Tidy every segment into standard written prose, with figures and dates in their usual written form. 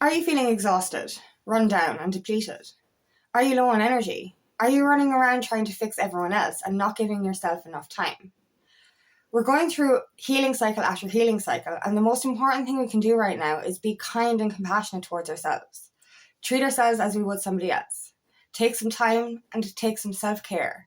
Are you feeling exhausted, run down and depleted? Are you low on energy? Are you running around trying to fix everyone else and not giving yourself enough time? We're going through healing cycle after healing cycle, and the most important thing we can do right now is be kind and compassionate towards ourselves. Treat ourselves as we would somebody else. Take some time and take some self-care,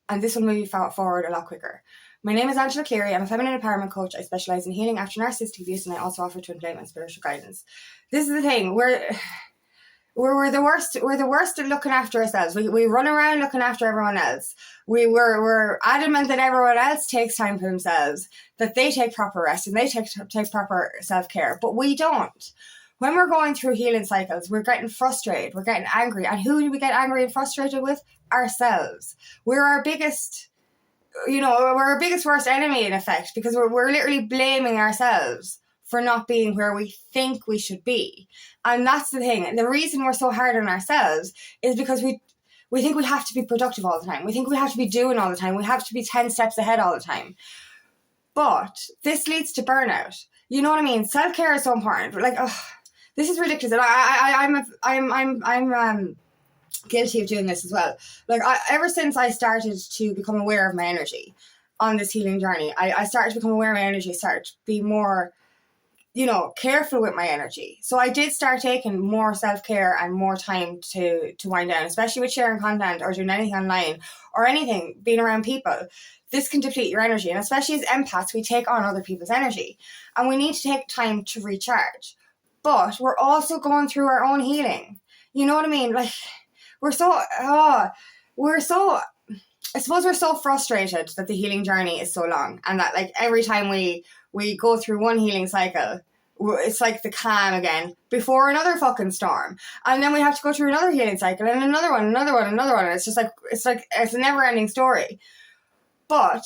and this will move you forward a lot quicker. My name is Cleary. I'm a feminine empowerment coach. I specialise in healing after narcissistic abuse, and I also offer twin flame and spiritual guidance. This is the thing. We're the worst. We're the worst at looking after ourselves. We run around looking after everyone else. We're adamant that everyone else takes time for themselves, that they take proper rest and they take proper self-care, but we don't. When we're going through healing cycles, we're getting frustrated, we're getting angry. And who do we get angry and frustrated with? Ourselves. We're our biggest worst enemy in effect, because we're literally blaming ourselves for not being where we think we should be. And that's the thing. The reason we're so hard on ourselves is because we think we have to be productive all the time. We think we have to be doing all the time. We have to be 10 steps ahead all the time. But this leads to burnout. You know what I mean? Self-care is so important. Like, this is ridiculous. And I'm guilty of doing this as well. Like, ever since I started to become aware of my energy on this healing journey, I started to become aware of my energy, started to be more, careful with my energy. So I did start taking more self-care and more time to wind down, especially with sharing content or doing anything online or anything, being around people. This can deplete your energy. And especially as empaths, we take on other people's energy and we need to take time to recharge. But we're also going through our own healing. You know what I mean? Like, I suppose we're so frustrated that the healing journey is so long, and that like every time we go through one healing cycle, it's like the calm again before another fucking storm, and then we have to go through another healing cycle and another one. And it's just like it's a never ending story. But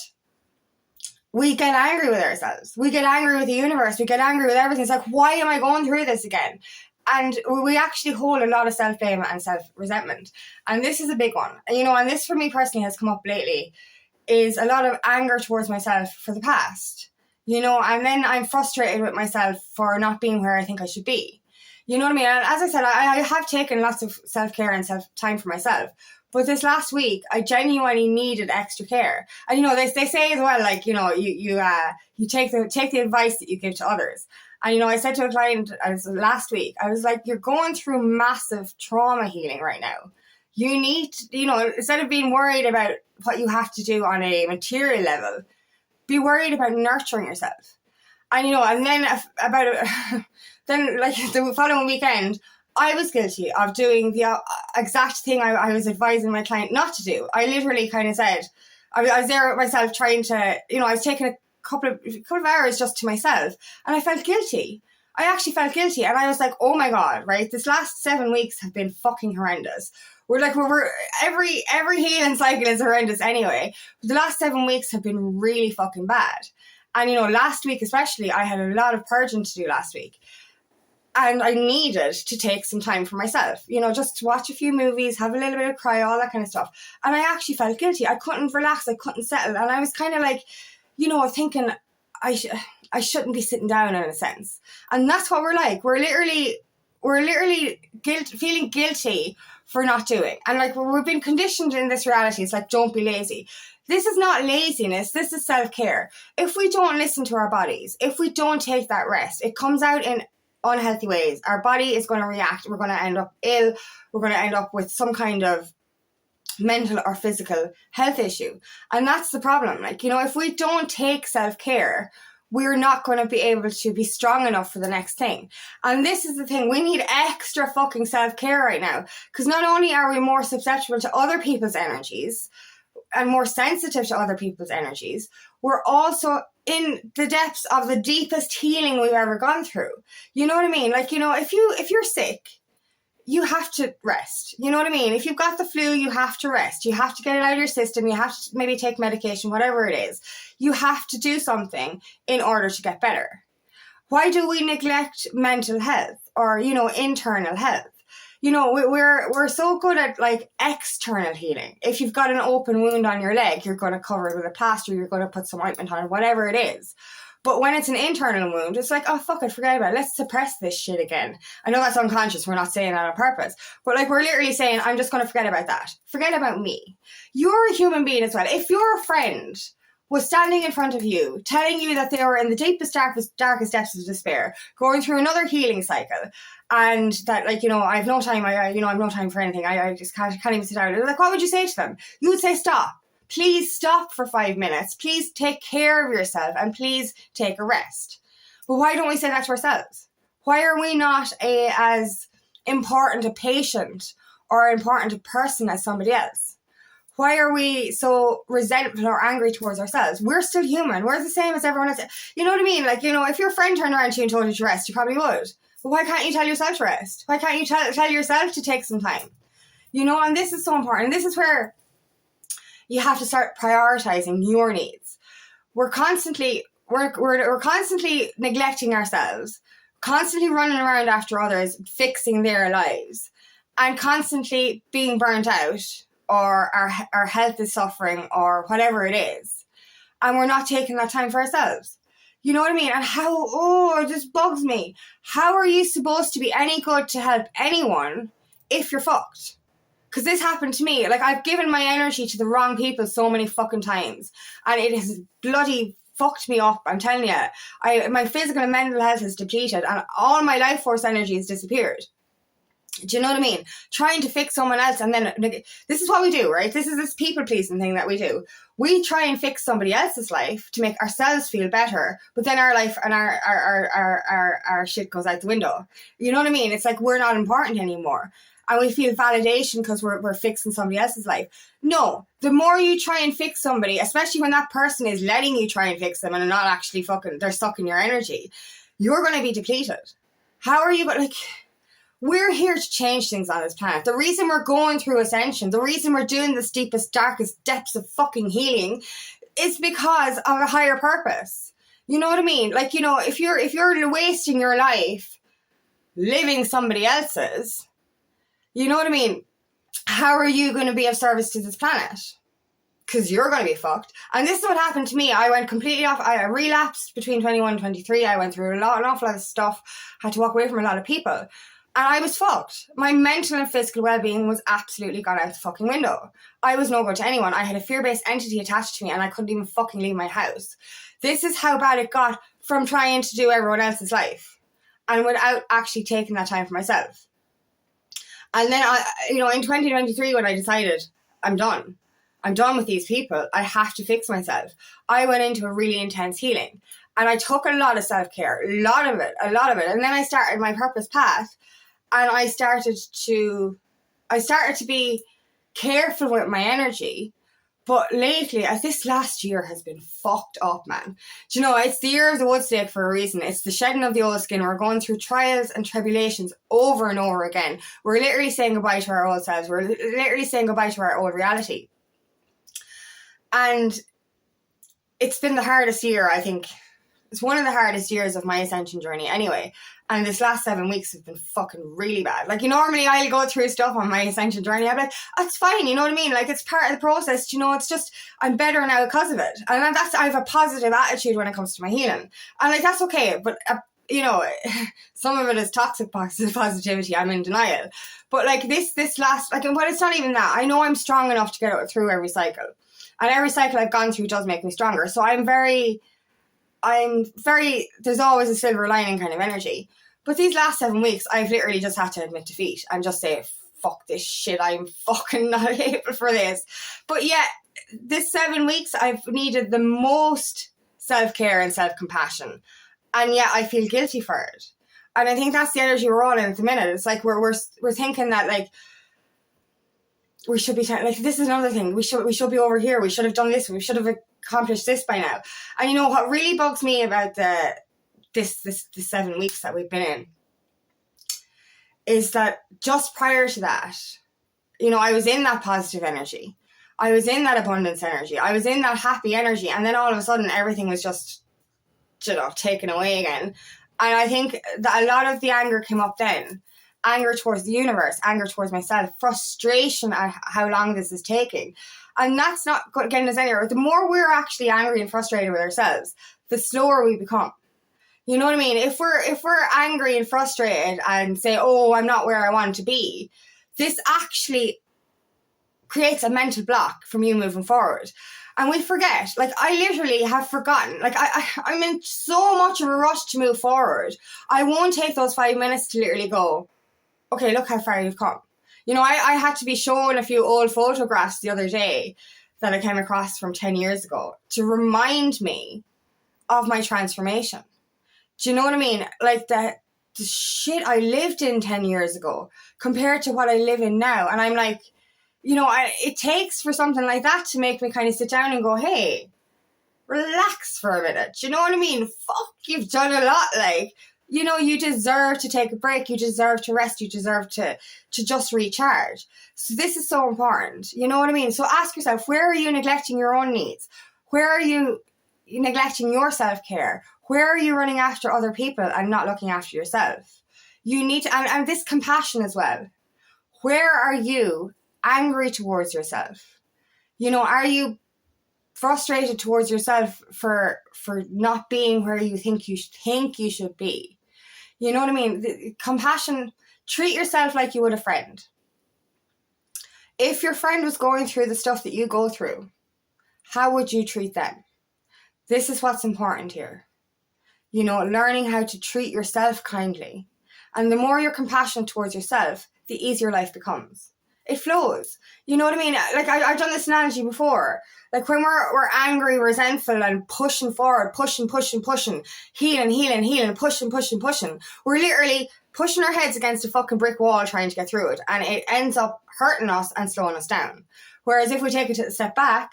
we get angry with ourselves. We get angry with the universe. We get angry with everything. It's like, why am I going through this again? And we actually hold a lot of self-blame and self-resentment. And this is a big one. And this for me personally has come up lately, is a lot of anger towards myself for the past. And then I'm frustrated with myself for not being where I think I should be. You know what I mean? And as I said, I have taken lots of self-care and self-time for myself. But this last week, I genuinely needed extra care. And, they say as well, like, you take the advice that you give to others. And, I said to a client last week, I was like, you're going through massive trauma healing right now. You need to, instead of being worried about what you have to do on a material level, be worried about nurturing yourself. And, and then then like the following weekend, I was guilty of doing the exact thing I was advising my client not to do. I literally kind of said, I was there with myself trying to, I was taking a couple of hours just to myself, and I felt guilty. I actually felt guilty, and I was like, oh my God, right? This last 7 weeks have been fucking horrendous. We're every healing cycle is horrendous anyway. But the last 7 weeks have been really fucking bad. And, last week especially, I had a lot of purging to do last week. And I needed to take some time for myself, just to watch a few movies, have a little bit of cry, all that kind of stuff. And I actually felt guilty. I couldn't relax. I couldn't settle. And I was kind of like, thinking I shouldn't be sitting down in a sense. And that's what we're like. We're literally feeling guilty for not doing. And like, we've been conditioned in this reality. It's like, don't be lazy. This is not laziness. This is self-care. If we don't listen to our bodies, if we don't take that rest, it comes out in unhealthy ways. Our body is going to react. We're going to end up ill. We're going to end up with some kind of mental or physical health issue. And that's the problem. Like, if we don't take self-care, we're not going to be able to be strong enough for the next thing. And this is the thing. We need extra fucking self-care right now. Because not only are we more susceptible to other people's energies and more sensitive to other people's energies, we're also in the depths of the deepest healing we've ever gone through. You know what I mean? Like, if you're sick, you have to rest. You know what I mean? If you've got the flu, you have to rest. You have to get it out of your system. You have to maybe take medication, whatever it is. You have to do something in order to get better. Why do we neglect mental health or, internal health? We're so good at like external healing. If you've got an open wound on your leg, you're going to cover it with a plaster. You're going to put some ointment on it, whatever it is. But when it's an internal wound, it's like, oh, fuck it, forget about it. Let's suppress this shit again. I know that's unconscious. We're not saying that on purpose. But like, we're literally saying, I'm just going to forget about that. Forget about me. You're a human being as well. If your friend was standing in front of you, telling you that they were in the deepest, darkest depths of despair, going through another healing cycle, and that, like, you know, I have no time, I have no time for anything, I just can't even sit down. Like, what would you say to them? You would say, stop. Please stop for 5 minutes. Please take care of yourself, and please take a rest. But why don't we say that to ourselves? Why are we not as important a patient or important a person as somebody else? Why are we so resentful or angry towards ourselves? We're still human. We're the same as everyone else. You know what I mean? Like, you know, if your friend turned around to you and told you to rest, you probably would. But why can't you tell yourself to rest? Why can't you tell yourself to take some time? You know, and this is so important. This is where you have to start prioritizing your needs. We're constantly neglecting ourselves, constantly running around after others, fixing their lives, and constantly being burnt out, or our health is suffering, or whatever it is, and we're not taking that time for ourselves. You know what I mean? And it just bugs me. How are you supposed to be any good to help anyone if you're fucked? Because this happened to me. Like, I've given my energy to the wrong people so many fucking times, and it has bloody fucked me up. I'm telling you, my physical and mental health is depleted, and all my life force energy has disappeared. Do you know what I mean? Trying to fix someone else, and then this is what we do, right? This is this people pleasing thing that we do. We try and fix somebody else's life to make ourselves feel better, but then our life and our shit goes out the window. You know what I mean? It's like we're not important anymore, and we feel validation because we're fixing somebody else's life. No, the more you try and fix somebody, especially when that person is letting you try and fix them and not actually they're sucking your energy, you're going to be depleted. How are you going to... We're here to change things on this planet. The reason we're going through ascension, the reason we're doing the deepest, darkest depths of fucking healing is because of a higher purpose. You know what I mean? Like, you know, if you're wasting your life living somebody else's, you know what I mean? How are you going to be of service to this planet? Because you're going to be fucked. And this is what happened to me. I went completely off. I relapsed between 21 and 23. I went through an awful lot of stuff. Had to walk away from a lot of people. And I was fucked. My mental and physical well-being was absolutely gone out the fucking window. I was no good to anyone. I had a fear-based entity attached to me, and I couldn't even fucking leave my house. This is how bad it got from trying to do everyone else's life, and without actually taking that time for myself. And then, in 2023, when I decided, I'm done with these people, I have to fix myself, I went into a really intense healing. And I took a lot of self-care, a lot of it. And then I started my purpose path. And I started to be careful with my energy. But lately, as this last year has been fucked up, man. Do you know, it's the year of the woodstake for a reason. It's the shedding of the old skin. We're going through trials and tribulations over and over again. We're literally saying goodbye to our old selves. We're literally saying goodbye to our old reality. And it's been the hardest year, I think. It's one of the hardest years of my ascension journey anyway. And this last 7 weeks have been fucking really bad. Like, normally I'll go through stuff on my ascension journey. I'm like, it's fine, you know what I mean? Like, it's part of the process, you know, it's just, I'm better now because of it. And I have a positive attitude when it comes to my healing. And like, that's okay. But, some of it is toxic positivity. I'm in denial. But like this last, like, but it's not even that. I know I'm strong enough to get through every cycle. And every cycle I've gone through does make me stronger. So I'm very, there's always a silver lining kind of energy. But these last 7 weeks, I've literally just had to admit defeat and just say, fuck this shit, I'm fucking not able for this. But yeah, this 7 weeks, I've needed the most self-care and self-compassion. And yet I feel guilty for it. And I think that's the energy we're all in at the minute. It's like we're thinking that, like, we should be, like, this is another thing. We should be over here. We should have done this. We should have accomplished this by now. And you know what really bugs me about this 7 weeks that we've been in is that just prior to that, you know, I was in that positive energy. I was in that abundance energy. I was in that happy energy. And then all of a sudden everything was just, you know, taken away again. And I think that a lot of the anger came up then. Anger towards the universe, anger towards myself, frustration at how long this is taking. And that's not getting us anywhere. The more we're actually angry and frustrated with ourselves, the slower we become. You know what I mean? If we're angry and frustrated and say, oh, I'm not where I want to be, this actually creates a mental block from you moving forward. And we forget. Like, I literally have forgotten. Like, I'm in so much of a rush to move forward. I won't take those 5 minutes to literally go, okay, look how far you've come. You know, I had to be shown a few old photographs the other day that I came across from 10 years ago to remind me of my transformation. Do you know what I mean? Like, the shit I lived in 10 years ago compared to what I live in now. And I'm like, you know, it takes for something like that to make me kind of sit down and go, hey, relax for a minute. Do you know what I mean? Fuck, you've done a lot. Like, you know, you deserve to take a break. You deserve to rest. You deserve to just recharge. So this is so important. You know what I mean? So ask yourself, where are you neglecting your own needs? Where are you neglecting your self-care? Where are you running after other people and not looking after yourself? You need to, and this compassion as well. Where are you angry towards yourself? You know, are you frustrated towards yourself for not being where you think you should be? You know what I mean? The compassion, treat yourself like you would a friend. If your friend was going through the stuff that you go through, how would you treat them? This is what's important here. You know, learning how to treat yourself kindly. And the more you're compassionate towards yourself, the easier life becomes. It flows. You know what I mean? Like, I've done this analogy before. Like, when we're angry, resentful, and pushing forward, pushing, healing, pushing. We're literally pushing our heads against a fucking brick wall trying to get through it. And it ends up hurting us and slowing us down. Whereas if we take a step back,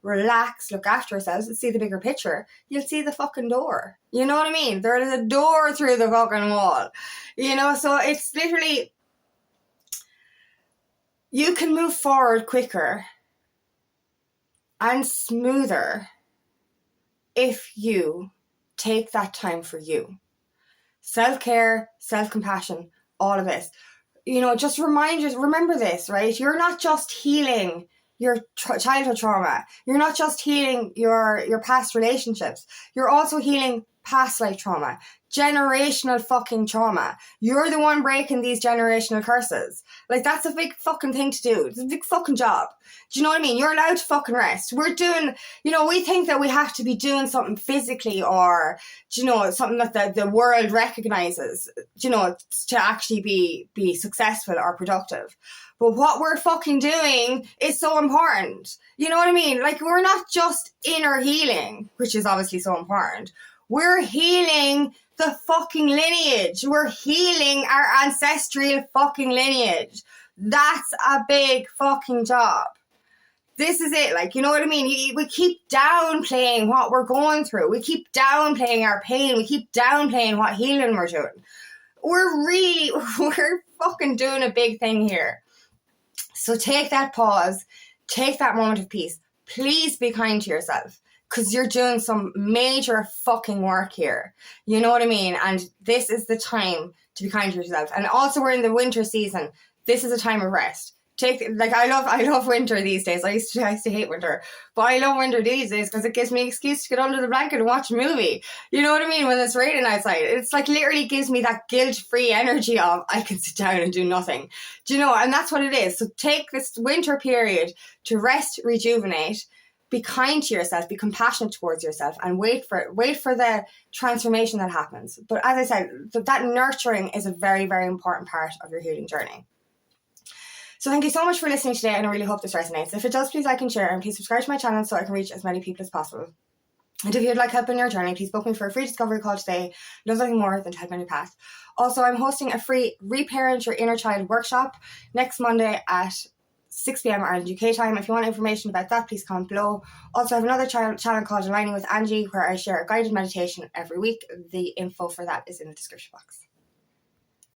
relax, look after ourselves, and see the bigger picture, you'll see the fucking door. You know what I mean? There is a door through the fucking wall. You know, so it's literally, you can move forward quicker and smoother if you take that time for you. Self-care, self-compassion, all of this. You know, just remember this, right? You're not just healing your childhood trauma. You're not just healing your past relationships. You're also healing past life trauma, generational fucking trauma. You're the one breaking these generational curses. Like, that's a big fucking thing to do. It's a big fucking job. Do you know what I mean? You're allowed to fucking rest. We're doing, you know, we think that we have to be doing something physically or, you know, something that the world recognizes, you know, to actually be successful or productive. But what we're fucking doing is so important. You know what I mean? Like, we're not just inner healing, which is obviously so important. We're healing the fucking lineage. We're healing our ancestral fucking lineage. That's a big fucking job. This is it. Like, you know what I mean? We keep downplaying what we're going through. We keep downplaying our pain. We keep downplaying what healing we're doing. We're fucking doing a big thing here. So take that pause. Take that moment of peace. Please be kind to yourself, because you're doing some major fucking work here. You know what I mean? And this is the time to be kind to yourself. And also, we're in the winter season. This is a time of rest. I love winter these days. I used to hate winter, but I love winter these days because it gives me an excuse to get under the blanket and watch a movie. You know what I mean? When it's raining outside, it's like literally gives me that guilt-free energy of I can sit down and do nothing. Do you know? And that's what it is. So take this winter period to rest, rejuvenate, be kind to yourself, be compassionate towards yourself, and wait for the transformation that happens. But as I said, that nurturing is a very, very important part of your healing journey. So thank you so much for listening today, and I really hope this resonates. If it does, please like and share, and please subscribe to my channel so I can reach as many people as possible. And if you'd like help in your journey, please book me for a free discovery call today. There's nothing more than to help on your path. Also, I'm hosting a free Reparent Your Inner Child workshop next Monday at 6 p.m. Ireland UK time. If you want information about that, please comment below. Also, I have another channel called Aligning with Angie, where I share a guided meditation every week. The info for that is in the description box.